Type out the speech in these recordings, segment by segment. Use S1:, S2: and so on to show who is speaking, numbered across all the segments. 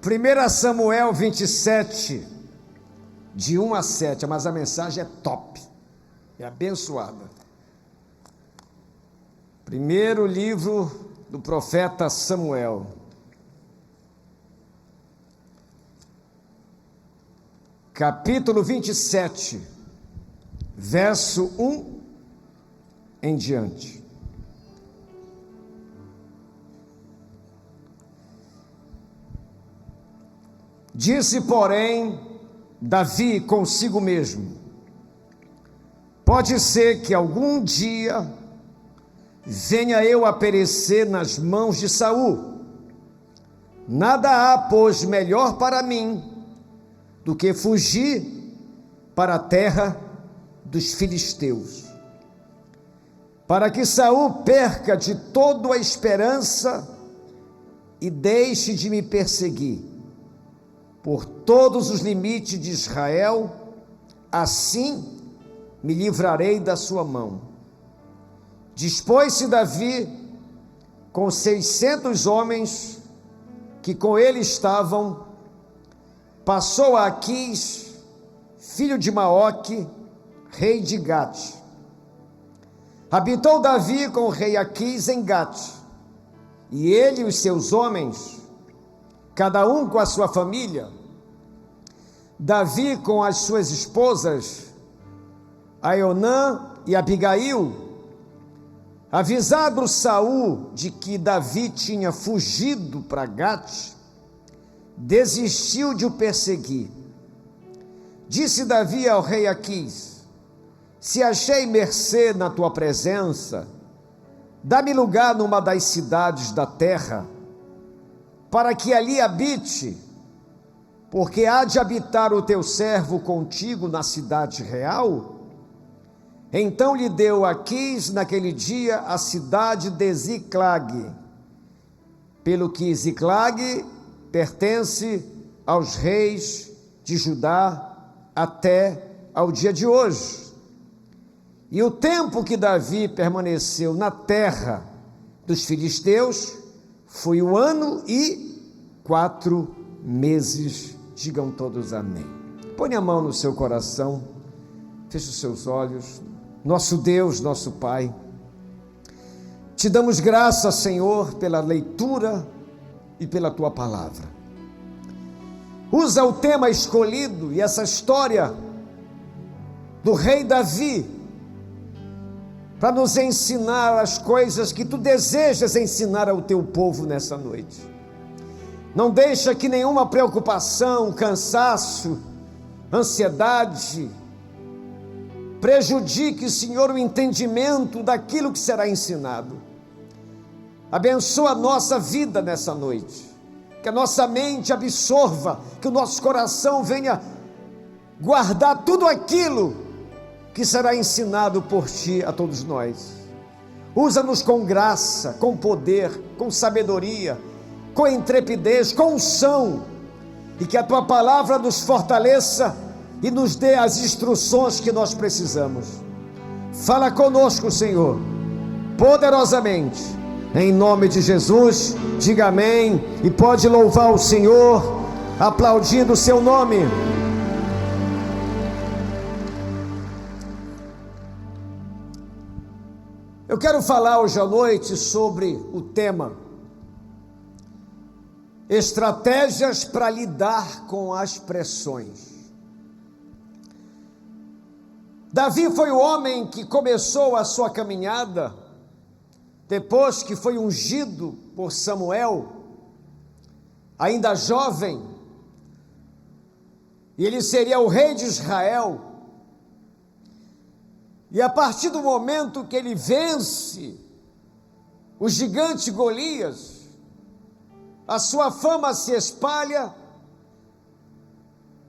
S1: 1 Samuel 27, de 1 a 7, mas a mensagem é top, é abençoada. Primeiro livro do profeta Samuel. Capítulo 27, verso 1 em diante. Disse, porém, Davi consigo mesmo: pode ser que algum dia venha eu a perecer nas mãos de Saul. Nada há, pois, melhor para mim do que fugir para a terra dos filisteus, para que Saul perca de todo a esperança e deixe de me perseguir por todos os limites de Israel. Assim me livrarei da sua mão. Dispôs-se Davi com 600 homens que com ele estavam, passou a Aquis, filho de Maoque, rei de Gate. Habitou Davi com o rei Aquis em Gate, e ele e os seus homens, cada um com a sua família. Davi com as suas esposas, Aionã e Abigail. Avisado Saul de que Davi tinha fugido para Gate, desistiu de o perseguir. Disse Davi ao rei Aquis: se achei mercê na tua presença, dá-me lugar numa das cidades da terra, para que ali habite, porque há de habitar o teu servo contigo na cidade real. Então lhe deu Aquis naquele dia a cidade de Ziclag, pelo que Ziclag pertence aos reis de Judá até ao dia de hoje. E o tempo que Davi permaneceu na terra dos filisteus foi 1 ano e 4 meses. Digam todos amém. Põe a mão no seu coração, feche os seus olhos. Nosso Deus, nosso Pai, te damos graça, Senhor, pela leitura e pela tua palavra. Usa o tema escolhido e essa história do rei Davi para nos ensinar as coisas que tu desejas ensinar ao teu povo nessa noite. Não deixa que nenhuma preocupação, cansaço, ansiedade prejudique, Senhor, o entendimento daquilo que será ensinado. Abençoa a nossa vida nessa noite, que a nossa mente absorva, que o nosso coração venha guardar tudo aquilo que será ensinado por Ti a todos nós. Usa-nos com graça, com poder, com sabedoria, com intrepidez, com unção, e que a Tua palavra nos fortaleça e nos dê as instruções que nós precisamos. Fala conosco, Senhor, poderosamente, em nome de Jesus. Diga amém, e pode louvar o Senhor, aplaudindo o seu nome. Eu quero falar hoje à noite sobre o tema estratégias para lidar com as pressões. Davi foi o homem que começou a sua caminhada depois que foi ungido por Samuel, ainda jovem, e ele seria o rei de Israel. E a partir do momento que ele vence o gigante Golias, a sua fama se espalha,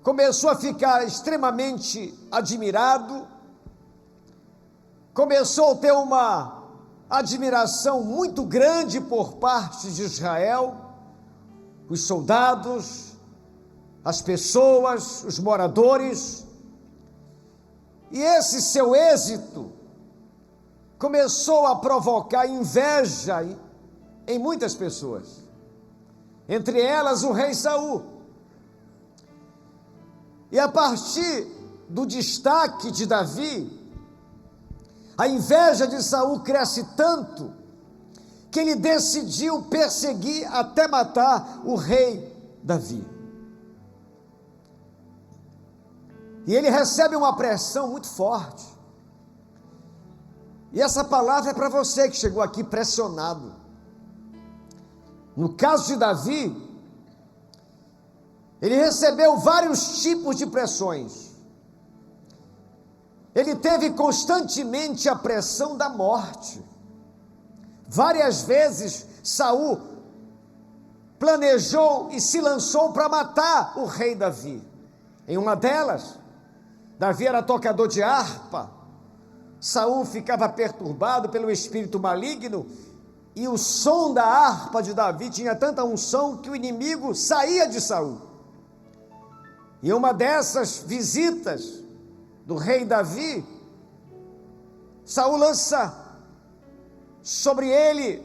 S1: começou a ficar extremamente admirado, começou a ter uma admiração muito grande por parte de Israel, os soldados, as pessoas, os moradores. E esse seu êxito começou a provocar inveja em muitas pessoas. entre elas o rei Saul. E a partir do destaque de Davi, a inveja de Saul cresce tanto que ele decidiu perseguir até matar o rei Davi. E ele recebe uma pressão muito forte. E essa palavra é para você que chegou aqui pressionado. No caso de Davi, ele recebeu vários tipos de pressões. Ele teve constantemente a pressão da morte. Várias vezes Saul planejou e se lançou para matar o rei Davi. Em uma delas, Davi era tocador de harpa. Saul ficava perturbado pelo espírito maligno, e o som da harpa de Davi tinha tanta unção que o inimigo saía de Saul. E uma dessas visitas do rei Davi, Saul lança sobre ele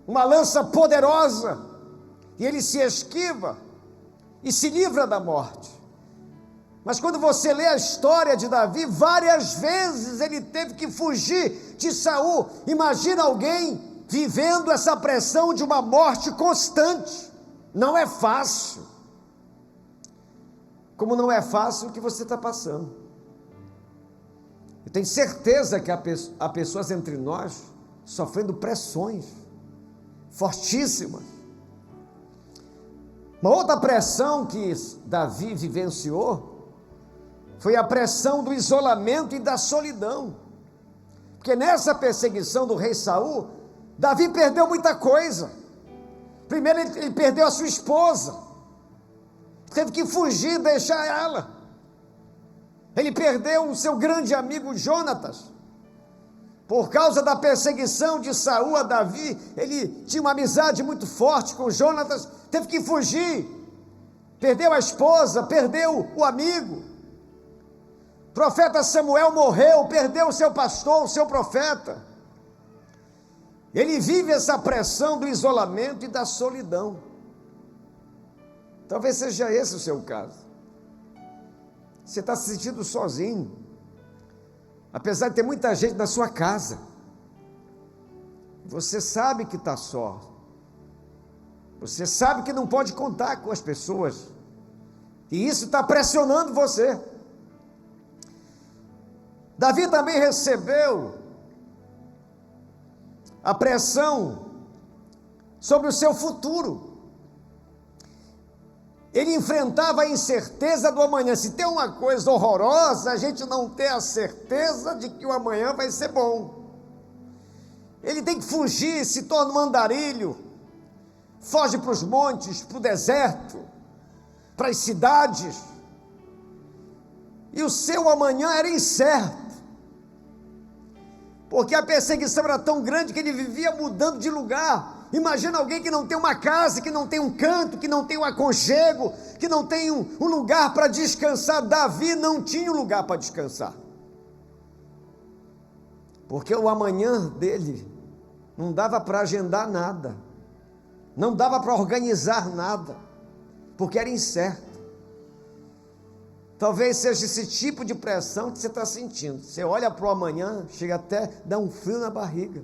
S1: uma lança poderosa, e ele se esquiva e se livra da morte. Mas quando você lê a história de Davi, várias vezes ele teve que fugir de Saul. Imagina alguém vivendo essa pressão de uma morte constante. Não é fácil. Como não é fácil o que você está passando. Eu tenho certeza que há pessoas entre nós sofrendo pressões fortíssimas. Uma outra pressão que Davi vivenciou foi a pressão do isolamento e da solidão. Porque nessa perseguição do rei Saul, Davi perdeu muita coisa. Primeiro ele perdeu a sua esposa, teve que fugir, deixar ela. Ele perdeu o seu grande amigo Jonatas. Por causa da perseguição de Saul a Davi, ele tinha uma amizade muito forte com Jonatas, teve que fugir. Perdeu a esposa, perdeu o amigo. O profeta Samuel morreu, perdeu o seu pastor, o seu profeta. Ele vive essa pressão do isolamento e da solidão. Talvez seja esse o seu caso. Você está se sentindo sozinho, apesar de ter muita gente na sua casa. Você sabe que está só. Você sabe que não pode contar com as pessoas. E isso está pressionando você. Davi também recebeu a pressão sobre o seu futuro. Ele enfrentava a incerteza do amanhã. Se tem uma coisa horrorosa, a gente não ter a certeza de que o amanhã vai ser bom. Ele tem que fugir, se torna um andarilho, foge para os montes, para o deserto, para as cidades, e o seu amanhã era incerto, porque a perseguição era tão grande que ele vivia mudando de lugar. Imagina alguém que não tem uma casa, que não tem um canto, que não tem um aconchego, que não tem um lugar para descansar. Davi não tinha um lugar para descansar, porque o amanhã dele não dava para agendar nada, não dava para organizar nada, porque era incerto. Talvez seja esse tipo de pressão que você está sentindo. Você olha para o amanhã, chega até a dar um frio na barriga,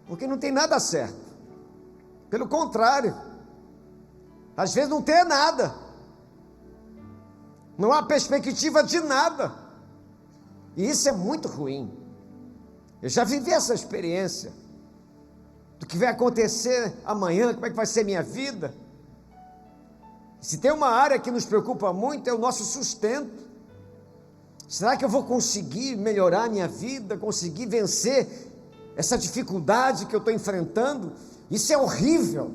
S1: porque não tem nada certo. Pelo contrário, às vezes não tem nada, não há perspectiva de nada, e isso é muito ruim. Eu já vivi essa experiência do que vai acontecer amanhã, como é que vai ser minha vida. Se tem uma área que nos preocupa muito, é o nosso sustento. Será que eu vou conseguir melhorar a minha vida, conseguir vencer essa dificuldade que eu estou enfrentando? Isso é horrível.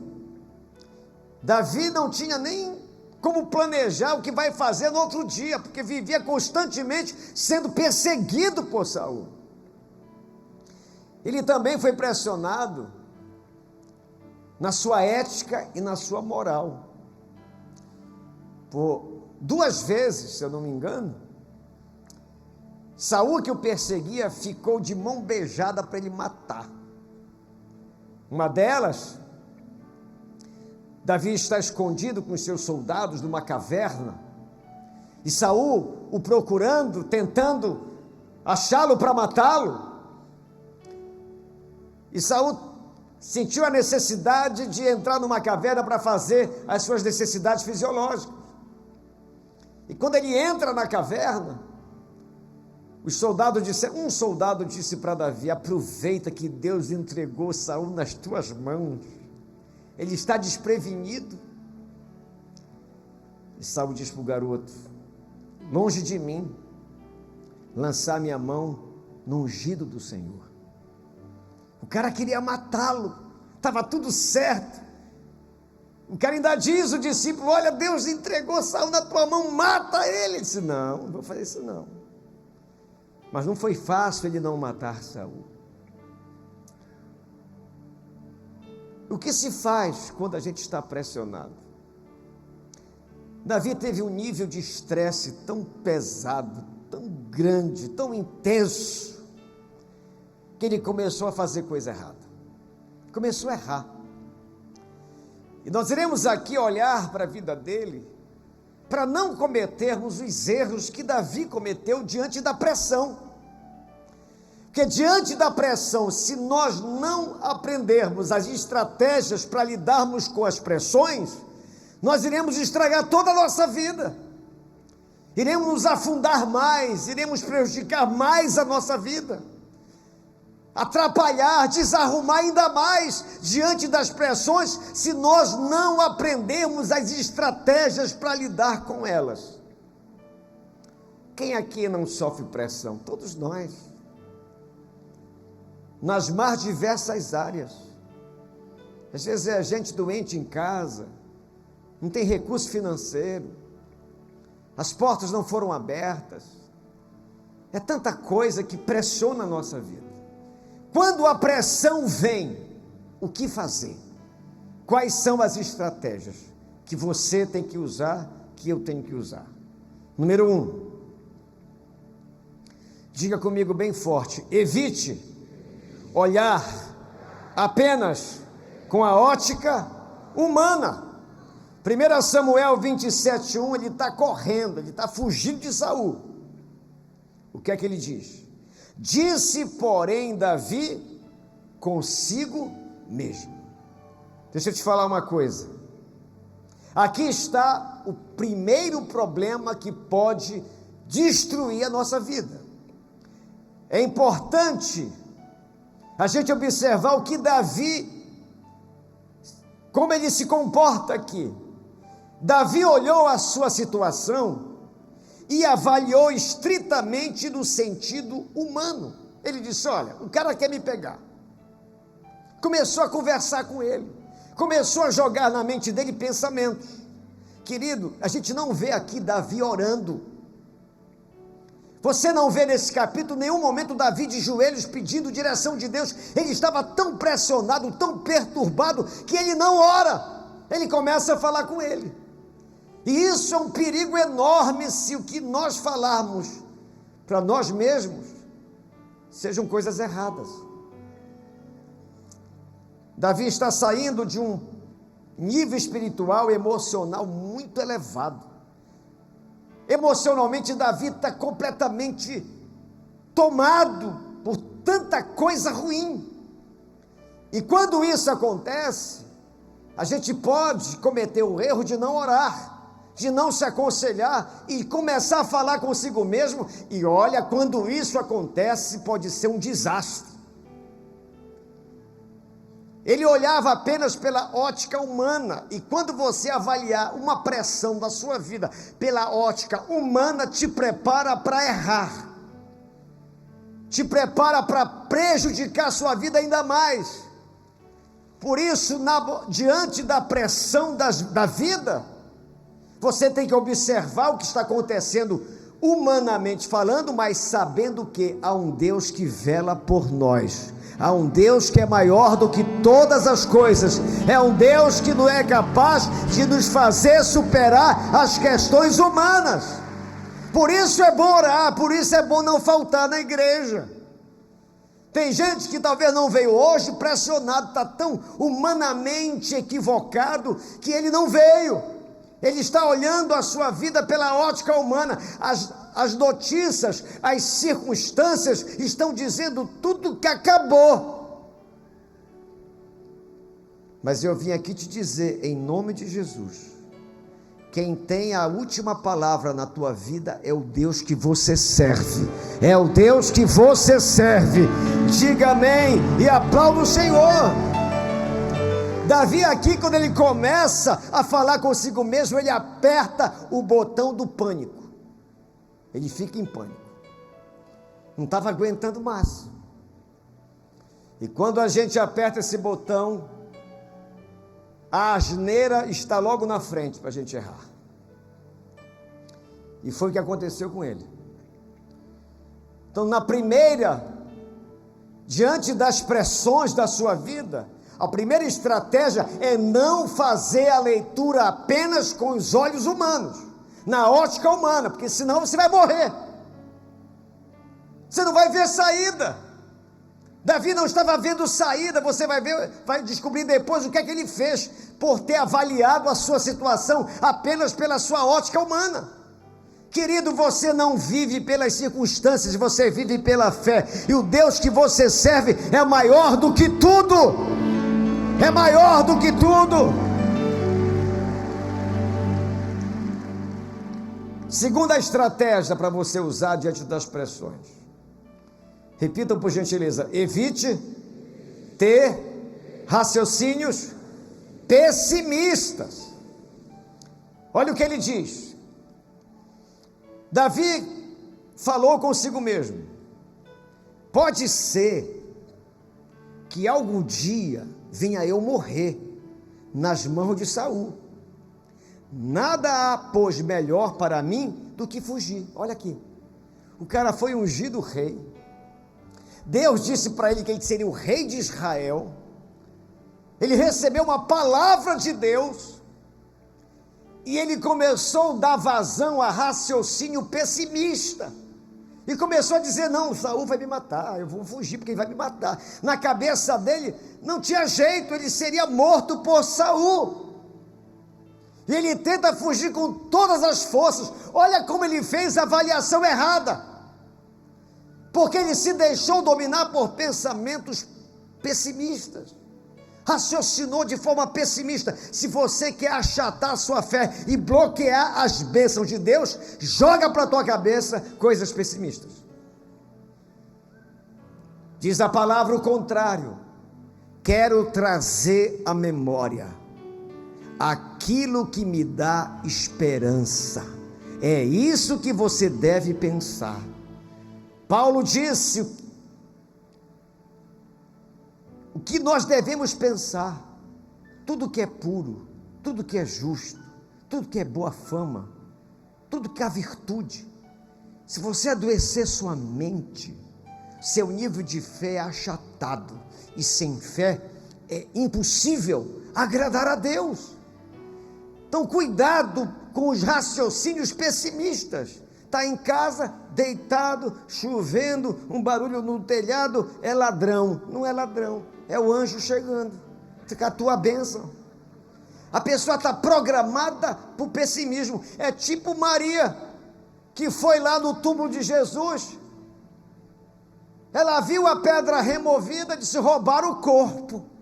S1: Davi não tinha nem como planejar o que vai fazer no outro dia, porque vivia constantemente sendo perseguido por Saul. Ele também foi pressionado na sua ética e na sua moral. Por 2 vezes, se eu não me engano, Saul, que o perseguia, ficou de mão beijada para ele matar. Uma delas, Davi está escondido com os seus soldados numa caverna, e Saul o procurando, tentando achá-lo para matá-lo. E Saul sentiu a necessidade de entrar numa caverna para fazer as suas necessidades fisiológicas. E quando ele entra na caverna, um soldado disse para Davi: aproveita que Deus entregou Saul nas tuas mãos, ele está desprevenido. E Saul diz para o garoto: longe de mim lançar minha mão no ungido do Senhor. O cara queria matá-lo, estava tudo certo. O cara ainda diz, o discípulo: olha, Deus entregou Saul na tua mão, mata ele. Ele disse: não vou fazer isso não. Mas não foi fácil ele não matar Saul. O que se faz quando a gente está pressionado? Davi teve um nível de estresse tão pesado, tão grande, tão intenso, que ele começou a fazer coisa errada. Começou a errar. E nós iremos aqui olhar para a vida dele, para não cometermos os erros que Davi cometeu diante da pressão. Porque diante da pressão, se nós não aprendermos as estratégias para lidarmos com as pressões, nós iremos estragar toda a nossa vida, iremos nos afundar mais, iremos prejudicar mais a nossa vida, atrapalhar, desarrumar ainda mais diante das pressões, se nós não aprendermos as estratégias para lidar com elas. Quem aqui não sofre pressão? Todos nós, nas mais diversas áreas. Às vezes é gente doente em casa, não tem recurso financeiro, as portas não foram abertas, é tanta coisa que pressiona a nossa vida. Quando a pressão vem, o que fazer? Quais são as estratégias que você tem que usar, que eu tenho que usar? Número 1, diga comigo bem forte: evite olhar apenas com a ótica humana. 1 Samuel 27:1, ele está correndo, ele está fugindo de Saul. O que é que ele diz? Disse, porém, Davi consigo mesmo. Deixa eu te falar uma coisa. Aqui está o primeiro problema que pode destruir a nossa vida. É importante a gente observar o que Davi, como ele se comporta aqui. Davi olhou a sua situação e avaliou estritamente no sentido humano. Ele disse: olha, o cara quer me pegar. Começou a conversar com ele, começou a jogar na mente dele pensamentos. Querido, a gente não vê aqui Davi orando. Você não vê nesse capítulo nenhum momento Davi de joelhos pedindo direção de Deus. Ele estava tão pressionado, tão perturbado, que ele não ora. Ele começa a falar com ele. E isso é um perigo enorme, se o que nós falarmos para nós mesmos sejam coisas erradas. Davi está saindo de um nível espiritual e emocional muito elevado. Emocionalmente, Davi está completamente tomado por tanta coisa ruim. E quando isso acontece, a gente pode cometer o erro de não orar, de não se aconselhar e começar a falar consigo mesmo. E olha, quando isso acontece, pode ser um desastre. Ele olhava apenas pela ótica humana, e quando você avaliar uma pressão da sua vida pela ótica humana, te prepara para errar, te prepara para prejudicar a sua vida ainda mais. Por isso, diante da pressão da vida, você tem que observar o que está acontecendo humanamente falando, mas sabendo que há um Deus que vela por nós. Há um Deus que é maior do que todas as coisas. É um Deus que não é capaz de nos fazer superar as questões humanas. Por isso é bom orar, por isso é bom não faltar na igreja. Tem gente que talvez não veio hoje pressionado, está tão humanamente equivocado que ele não veio. Ele está olhando a sua vida pela ótica humana. As notícias, as circunstâncias estão dizendo tudo que acabou. Mas eu vim aqui te dizer, em nome de Jesus, quem tem a última palavra na tua vida é o Deus que você serve. É o Deus que você serve. Diga amém e aplauda o Senhor. Davi aqui, quando ele começa a falar consigo mesmo, ele aperta o botão do pânico. Ele fica em pânico. Não estava aguentando mais. E quando a gente aperta esse botão, a asneira está logo na frente para a gente errar. E foi o que aconteceu com ele. Então, na primeira, diante das pressões da sua vida, a primeira estratégia é não fazer a leitura apenas com os olhos humanos, na ótica humana, porque senão você vai morrer. Você não vai ver saída. Davi não estava vendo saída. Você vai ver, vai descobrir depois o que é que ele fez, por ter avaliado a sua situação apenas pela sua ótica humana. Querido, você não vive pelas circunstâncias, você vive pela fé, e o Deus que você serve é maior do que tudo, é maior do que tudo. Segunda estratégia para você usar diante das pressões, repitam por gentileza: evite ter raciocínios pessimistas. Olha o que ele diz. Davi falou consigo mesmo: pode ser que algum dia venha eu morrer nas mãos de Saul. Nada há, pois, melhor para mim do que fugir. Olha aqui, o cara foi ungido rei. Deus disse para ele que ele seria o rei de Israel. Ele recebeu uma palavra de Deus, e ele começou a dar vazão a raciocínio pessimista, e começou a dizer: não, Saul vai me matar, eu vou fugir porque ele vai me matar. Na cabeça dele não tinha jeito, ele seria morto por Saul, e ele tenta fugir com todas as forças. Olha como ele fez a avaliação errada, porque ele se deixou dominar por pensamentos pessimistas, raciocinou de forma pessimista. Se você quer achatar a sua fé e bloquear as bênçãos de Deus, joga para a tua cabeça coisas pessimistas. Diz a palavra o contrário: quero trazer à memória aquilo que me dá esperança. É isso que você deve pensar. Paulo disse o que nós devemos pensar: tudo que é puro, tudo que é justo, tudo que é boa fama, tudo que há virtude. Se você adoecer sua mente, seu nível de fé é achatado, e sem fé é impossível agradar a Deus. Então cuidado com os raciocínios pessimistas. Está em casa, deitado, chovendo, um barulho no telhado, é ladrão. Não é ladrão, é o anjo chegando, fica a tua bênção. A pessoa está programada para o pessimismo. É tipo Maria, que foi lá no túmulo de Jesus. Ela viu a pedra removida, disse: roubaram o corpo.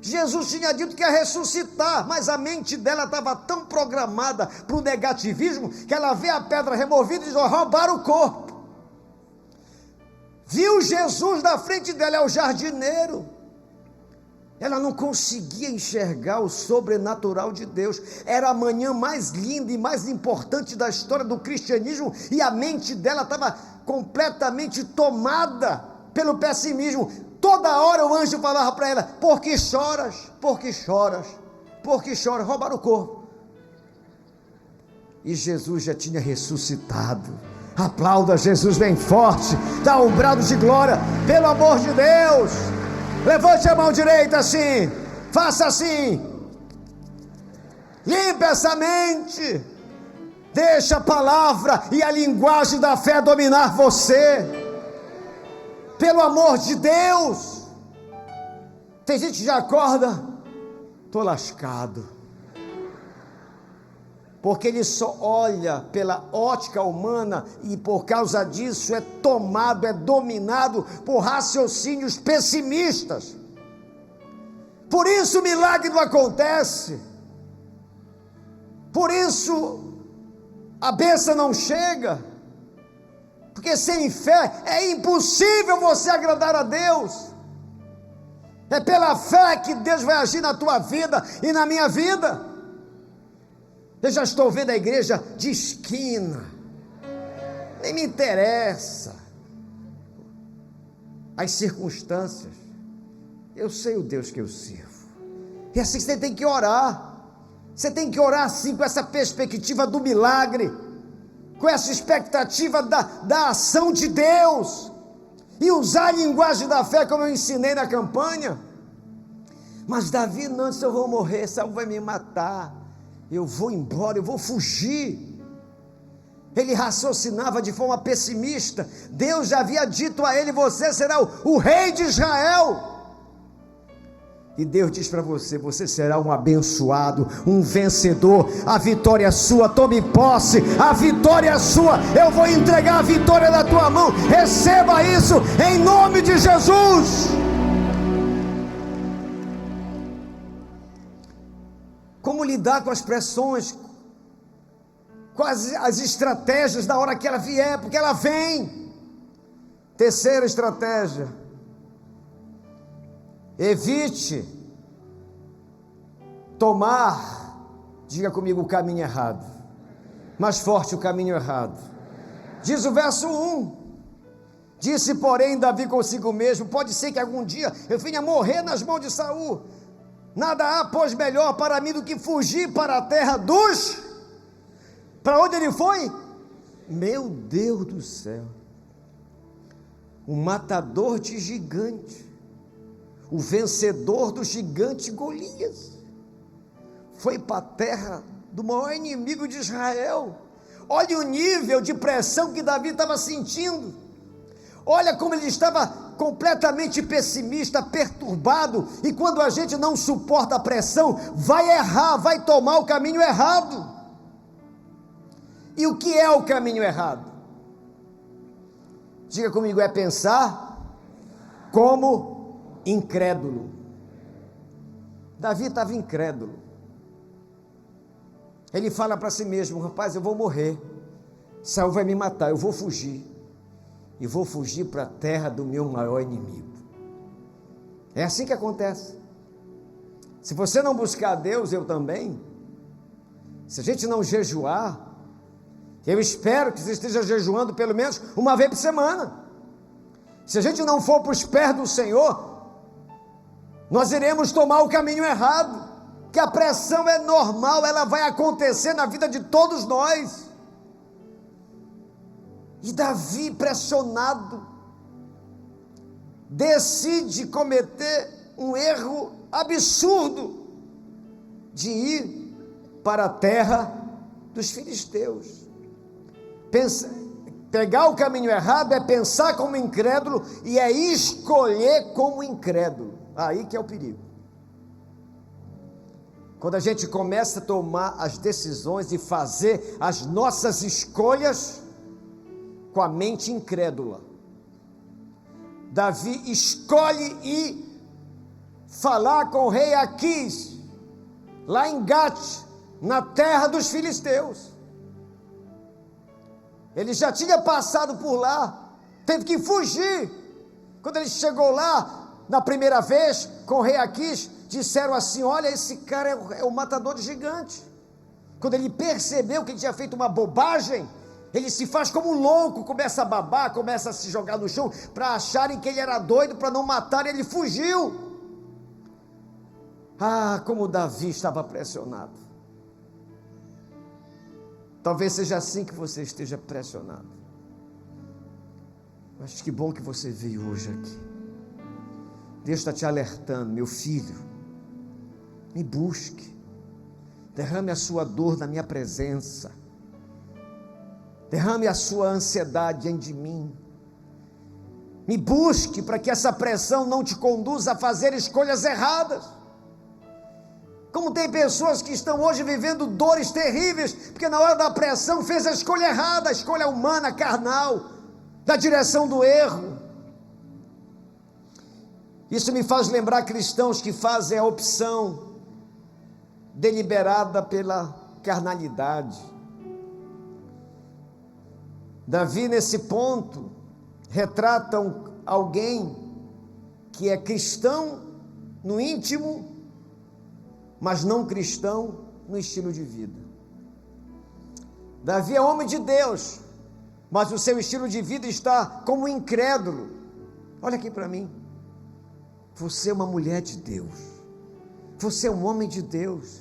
S1: Jesus tinha dito que ia ressuscitar, mas a mente dela estava tão programada para o negativismo, que ela vê a pedra removida e diz: roubaram o corpo. Viu Jesus na frente dela, é o jardineiro. Ela não conseguia enxergar o sobrenatural de Deus. Era a manhã mais linda e mais importante da história do cristianismo, e a mente dela estava completamente tomada pelo pessimismo. Toda hora o anjo falava para ela: por que choras? Por que choras? Por que choras? Roubaram o corpo. E Jesus já tinha ressuscitado. Aplauda Jesus bem forte, dá um brado de glória, pelo amor de Deus. Levante a mão direita assim, faça assim, limpe essa mente, deixa a palavra e a linguagem da fé dominar você. pelo amor de Deus. Tem gente que já acorda, estou lascado, porque ele só olha pela ótica humana e por causa disso é tomado, é dominado por raciocínios pessimistas. Por isso o milagre não acontece, por isso a bênção não chega, porque sem fé é impossível você agradar a Deus. É pela fé que Deus vai agir na tua vida e na minha vida. Eu já estou vendo a igreja de esquina, nem me interessa as circunstâncias, eu sei o Deus que eu sirvo. E assim você tem que orar, você tem que orar assim, com essa perspectiva do milagre, com essa expectativa da ação de Deus, e usar a linguagem da fé como eu ensinei na campanha. Mas Davi, não, se eu vou morrer, Saul vai me matar, eu vou embora, eu vou fugir. Ele raciocinava de forma pessimista. Deus já havia dito a ele: você será o rei de Israel. E Deus diz para você: você será um abençoado, um vencedor, a vitória é sua, tome posse, a vitória é sua, eu vou entregar a vitória na tua mão, receba isso em nome de Jesus. Como lidar com as pressões, com as estratégias da hora que ela vier, porque ela vem. Terceira estratégia: evite tomar, diga comigo, o caminho errado. Mais forte, o caminho errado. Diz o verso 1: disse porém Davi consigo mesmo: pode ser que algum dia eu venha morrer nas mãos de Saul. Nada há, pois, melhor para mim do que fugir para a terra dos... Para onde ele foi? Meu Deus do céu, o matador de gigante, o vencedor do gigante Golias, foi para a terra do maior inimigo de Israel. Olha o nível de pressão que Davi estava sentindo, olha como ele estava completamente pessimista, perturbado. E quando a gente não suporta a pressão, vai errar, vai tomar o caminho errado. E o que é o caminho errado? Diga comigo: é pensar como incrédulo. Davi estava incrédulo. Ele fala para si mesmo: rapaz, eu vou morrer, Saul vai me matar, eu vou fugir, e vou fugir para a terra do meu maior inimigo. É assim que acontece. Se você não buscar a Deus, eu também. Se a gente não jejuar, eu espero que você esteja jejuando pelo menos uma vez por semana. Se a gente não for para os pés do Senhor, nós iremos tomar o caminho errado, que a pressão é normal, ela vai acontecer na vida de todos nós. E Davi, pressionado, decide cometer um erro absurdo, de ir para a terra dos filisteus. Pegar o caminho errado é pensar como incrédulo, e é escolher como incrédulo. Aí que é o perigo. Quando a gente começa a tomar as decisões e fazer as nossas escolhas com a mente incrédula. Davi escolhe ir falar com o rei Aquis, lá em Gate, na terra dos filisteus. Ele já tinha passado por lá, teve que fugir. Quando ele chegou lá, na primeira vez, com o rei Aquis, disseram assim: olha, esse cara é o matador de gigante. Quando ele percebeu que ele tinha feito uma bobagem, ele se faz como um louco, começa a babar, começa a se jogar no chão, para acharem que ele era doido, para não matar, ele fugiu. Ah, como Davi estava pressionado. Talvez seja assim que você esteja pressionado. Mas que bom que você veio hoje aqui. Deus está te alertando: meu filho, me busque, derrame a sua dor na minha presença, derrame a sua ansiedade diante de mim, Me busque para que essa pressão não te conduza a fazer escolhas erradas. Como tem pessoas que estão hoje vivendo dores terríveis, porque na hora da pressão fez a escolha errada, a escolha humana, carnal, da direção do erro. Isso me faz lembrar cristãos que fazem a opção deliberada pela carnalidade. Davi, nesse ponto, retrata alguém que é cristão no íntimo, mas não cristão no estilo de vida. Davi é homem de Deus, mas o seu estilo de vida está como incrédulo. Olha aqui para mim. Você é uma mulher de Deus. Você é um homem de Deus.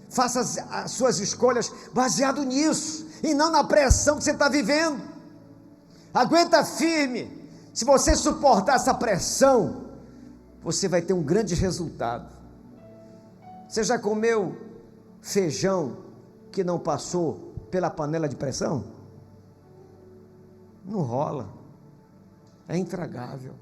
S1: Faça as suas escolhas baseado nisso, e não na pressão que você está vivendo. Aguenta firme. Se você suportar essa pressão, você vai ter um grande resultado. Você já comeu feijão que não passou pela panela de pressão? Não rola, é intragável.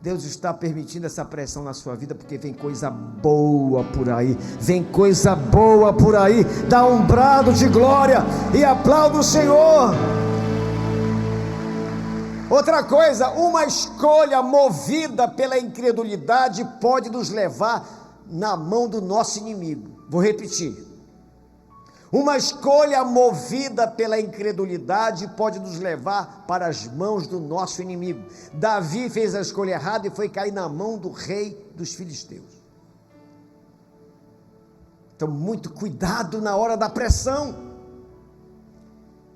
S1: Deus está permitindo essa pressão na sua vida, porque vem coisa boa por aí, vem coisa boa por aí. Dá um brado de glória e aplauda o Senhor. Outra coisa, uma escolha movida pela incredulidade pode nos levar na mão do nosso inimigo. Vou repetir. Uma escolha movida pela incredulidade pode nos levar para as mãos do nosso inimigo. Davi fez a escolha errada e foi cair na mão do rei dos filisteus. Então, muito cuidado na hora da pressão.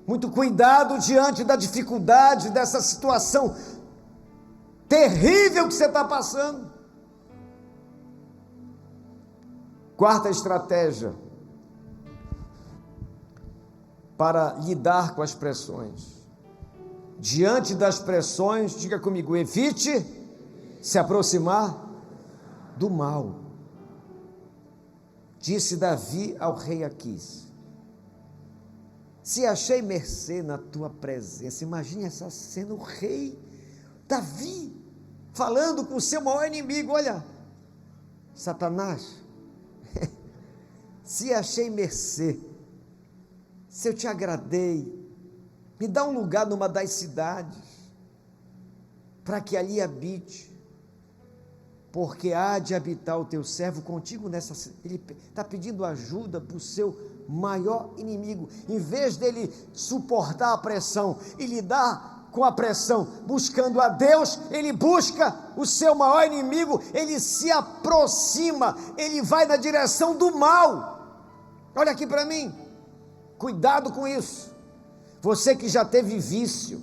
S1: Muito cuidado diante da dificuldade, dessa situação terrível que você está passando. Quarta estratégia para lidar com as pressões. Diante das pressões, diga comigo, evite se aproximar do mal. Disse Davi ao rei Aquis: se achei mercê na tua presença. Imagine essa cena, o rei Davi falando com o seu maior inimigo: olha, Satanás, se achei mercê, se eu te agradei, me dá um lugar numa das cidades, para que ali habite, porque há de habitar o teu servo contigo nessa cidade. Ele está pedindo ajuda para o seu maior inimigo. Em vez dele suportar a pressão e lidar com a pressão buscando a Deus, ele busca o seu maior inimigo, ele se aproxima, ele vai na direção do mal. Olha aqui para mim, cuidado com isso. Você que já teve vício,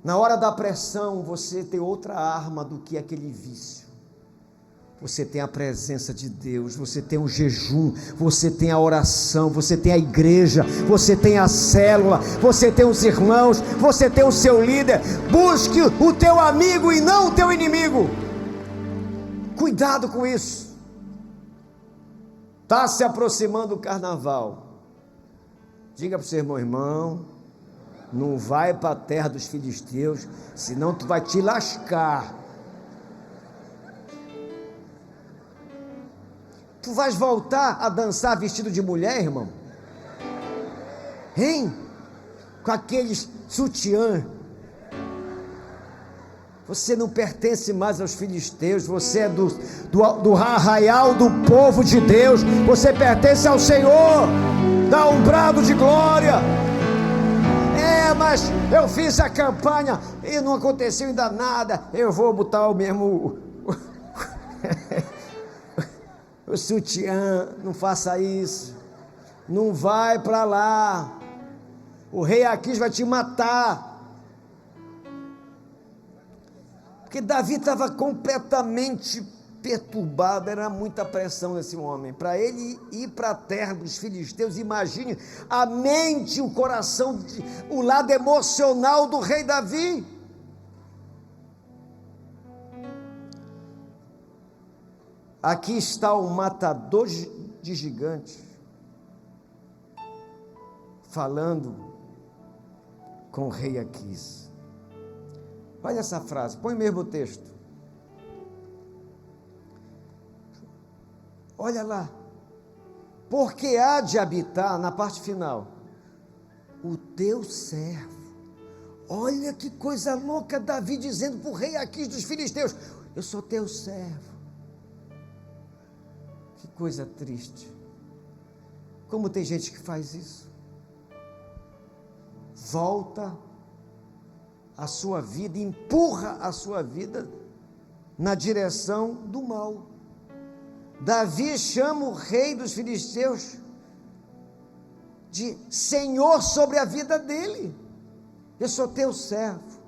S1: na hora da pressão você tem outra arma do que aquele vício. Você tem a presença de Deus, você tem o jejum, você tem a oração, você tem a igreja, você tem a célula, você tem os irmãos, você tem o seu líder. Busque o teu amigo e não o teu inimigo. Cuidado com isso. Está se aproximando o carnaval. Diga para o seu irmão, não vai para a terra dos filisteus, senão tu vai te lascar. Tu vais voltar a dançar vestido de mulher, irmão? Hein? Com aqueles sutiã. Você não pertence mais aos filisteus, você é do arraial do povo de Deus, você pertence ao Senhor. Dá um brado de glória. Mas eu fiz a campanha e não aconteceu ainda nada. Eu vou botar o mesmo o sutiã. Não faça isso, não vai para lá, o rei Aquis vai te matar. Porque Davi estava completamente perturbado, era muita pressão nesse homem, para ele ir para a terra dos filisteus. Imagine a mente, o coração, o lado emocional do rei Davi. Aqui está o matador de gigantes, falando com o rei Aquis. Olha essa frase, põe mesmo o texto. Olha lá. Porque há de habitar, na parte final, o teu servo. Olha que coisa louca, Davi dizendo para o rei Aquis dos filisteus: eu sou teu servo. Que coisa triste. Como tem gente que faz isso. Volta a sua vida, empurra a sua vida na direção do mal. Davi chama o rei dos filisteus de Senhor sobre a vida dele. Eu sou teu servo.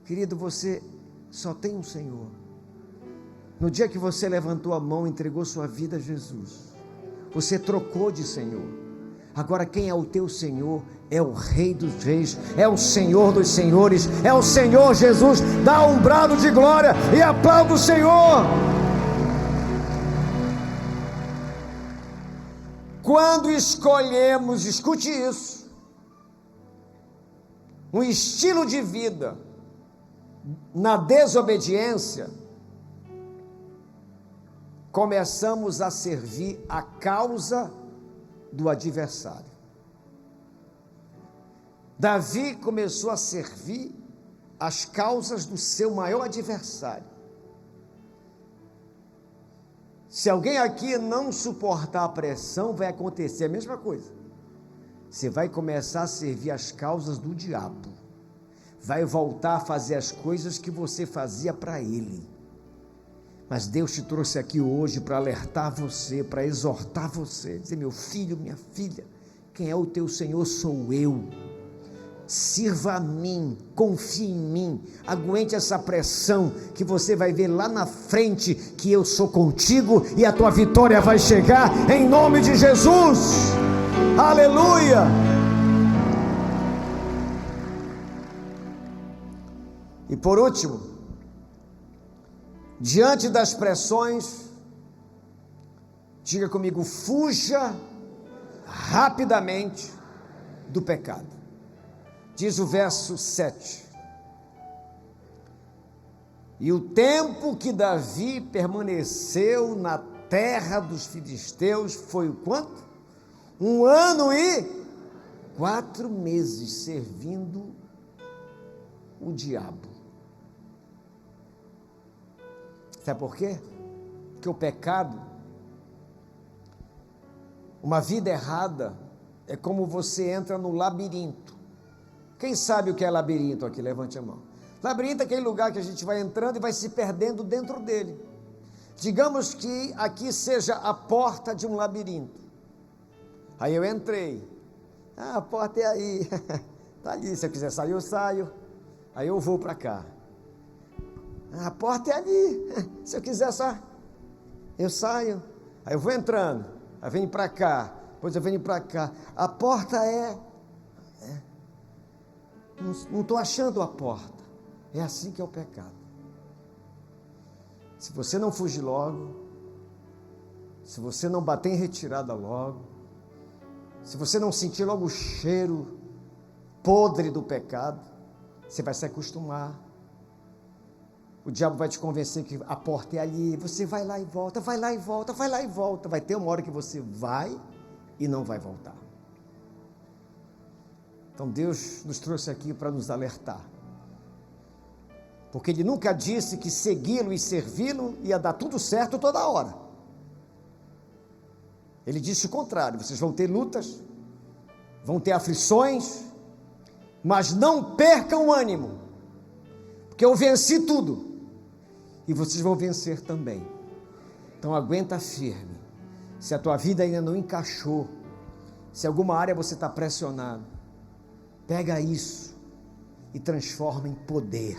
S1: Querido, você só tem um Senhor. No dia que você levantou a mão e entregou sua vida a Jesus, você trocou de Senhor. Agora quem é o teu Senhor? É o Rei dos Reis, é o Senhor dos Senhores, é o Senhor Jesus. Dá um brado de glória e aplauda o Senhor. Quando escolhemos, escute isso, um estilo de vida na desobediência, começamos a servir a causa do adversário. Davi começou a servir as causas do seu maior adversário. Se alguém aqui não suportar a pressão, vai acontecer a mesma coisa. Você vai começar a servir as causas do diabo. Vai voltar a fazer as coisas que você fazia para ele. Mas Deus te trouxe aqui hoje para alertar você, para exortar você, dizer: meu filho, minha filha, quem é o teu Senhor sou eu. Sirva a mim, confie em mim, aguente essa pressão, que você vai ver lá na frente que eu sou contigo e a tua vitória vai chegar em nome de Jesus. Aleluia! E por último, diante das pressões, diga comigo: fuja rapidamente do pecado. Diz o verso 7: e o tempo que Davi permaneceu na terra dos filisteus foi o quanto? 1 ano e 4 meses servindo o diabo. Sabe por quê? Porque o pecado, uma vida errada, é como você entra no labirinto. Quem sabe o que é labirinto aqui? Levante a mão. Labirinto é aquele lugar que a gente vai entrando e vai se perdendo dentro dele. Digamos que aqui seja a porta de um labirinto. Aí eu entrei. A porta é aí. Está ali, se eu quiser sair, eu saio. Aí eu vou para cá. A porta é ali. Se eu quiser só, eu saio. Aí eu vou entrando. Aí venho para cá. Depois eu venho para cá. A porta não estou achando a porta. É assim que é o pecado. Se você não fugir logo, se você não bater em retirada logo, se você não sentir logo o cheiro podre do pecado, você vai se acostumar. O diabo vai te convencer que a porta é ali, você vai lá e volta, vai lá e volta, vai lá e volta. Vai ter uma hora que você vai e não vai voltar. Então Deus nos trouxe aqui para nos alertar, porque Ele nunca disse que segui-lo e servi-lo ia dar tudo certo toda hora. Ele disse o contrário: vocês vão ter lutas, vão ter aflições, mas não percam o ânimo, porque eu venci tudo, e vocês vão vencer também. Então aguenta firme. Se a tua vida ainda não encaixou, se alguma área você está pressionado, pega isso e transforma em poder.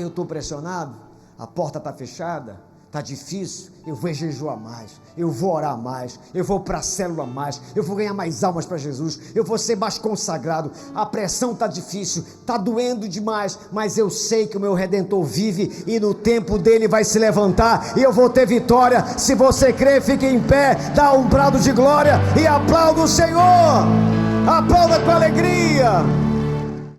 S1: Eu estou pressionado, a porta está fechada, Está difícil, eu vou jejuar mais, eu vou orar mais, eu vou para a célula mais, eu vou ganhar mais almas para Jesus, eu vou ser mais consagrado. A pressão está difícil, está doendo demais, mas eu sei que o meu Redentor vive e no tempo dele vai se levantar e eu vou ter vitória. Se você crê, fique em pé, dá um brado de glória e aplauda o Senhor, aplauda com alegria.